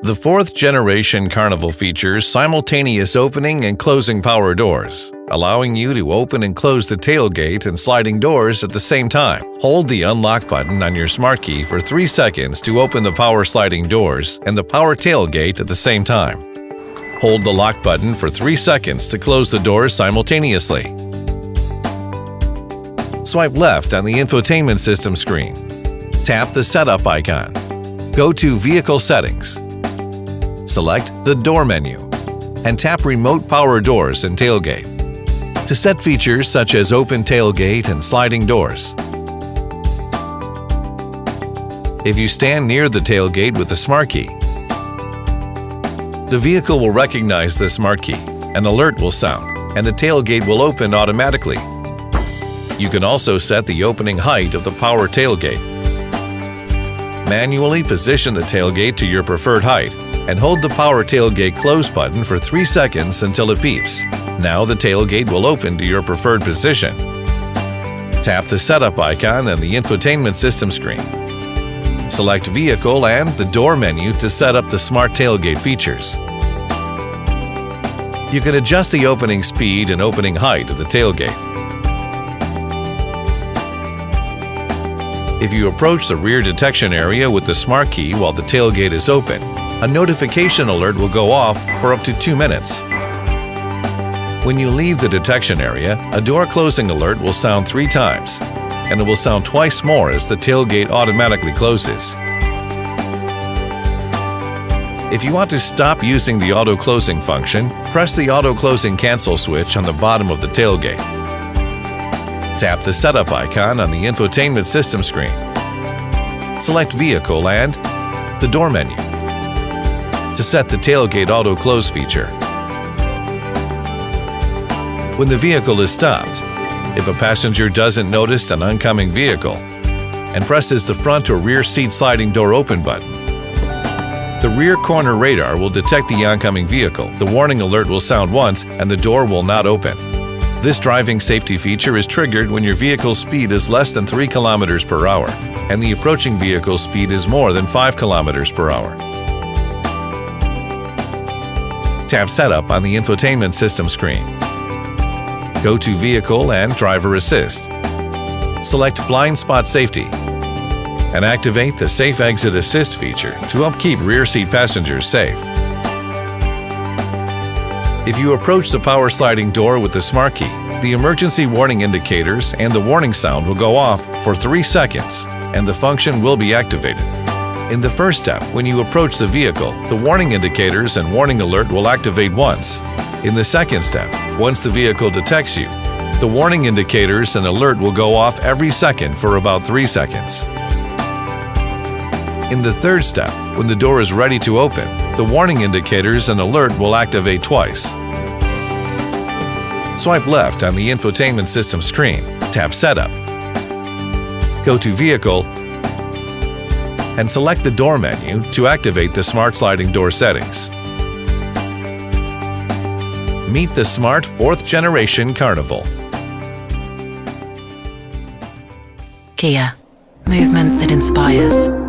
The fourth-generation Carnival features simultaneous opening and closing power doors, allowing you to open and close the tailgate and sliding doors at the same time. Hold the unlock button on your smart key for 3 seconds to open the power sliding doors and the power tailgate at the same time. Hold the lock button for 3 seconds to close the doors simultaneously. Swipe left on the infotainment system screen. Tap the setup icon. Go to Vehicle Settings. Select the Door menu and tap Remote Power Doors and Tailgate to set features such as open tailgate and sliding doors. If you stand near the tailgate with the smart key, the vehicle will recognize the smart key, an alert will sound, and the tailgate will open automatically. You can also set the opening height of the power tailgate. Manually position the tailgate to your preferred height and hold the power tailgate close button for 3 seconds until it beeps. Now the tailgate will open to your preferred position. Tap the setup icon on the infotainment system screen. Select Vehicle and the Door menu to set up the smart tailgate features. You can adjust the opening speed and opening height of the tailgate. If you approach the rear detection area with the smart key while the tailgate is open, a notification alert will go off for up to 2 minutes. When you leave the detection area, a door closing alert will sound 3 times, and it will sound twice more as the tailgate automatically closes. If you want to stop using the auto closing function, press the auto closing cancel switch on the bottom of the tailgate. Tap the setup icon on the infotainment system screen. Select Vehicle and the Door menu to set the tailgate auto close feature. When the vehicle is stopped, if a passenger doesn't notice an oncoming vehicle and presses the front or rear seat sliding door open button, the rear corner radar will detect the oncoming vehicle. The warning alert will sound once and the door will not open. This driving safety feature is triggered when your vehicle's speed is less than 3 km per hour and the approaching vehicle's speed is more than 5 km per hour. Tap Setup on the infotainment system screen. Go to Vehicle and Driver Assist. Select Blind Spot Safety and activate the Safe Exit Assist feature to help keep rear seat passengers safe. If you approach the power sliding door with the smart key, the emergency warning indicators and the warning sound will go off for 3 seconds and the function will be activated. In the first step, when you approach the vehicle, the warning indicators and warning alert will activate once. In the second step, once the vehicle detects you, the warning indicators and alert will go off every second for about 3 seconds. In the third step, when the door is ready to open, the warning indicators and alert will activate twice. Swipe left on the infotainment system screen, tap Setup. Go to Vehicle and select the Door menu to activate the smart sliding door settings. Meet the smart 4th-generation Carnival. Kia, movement that inspires.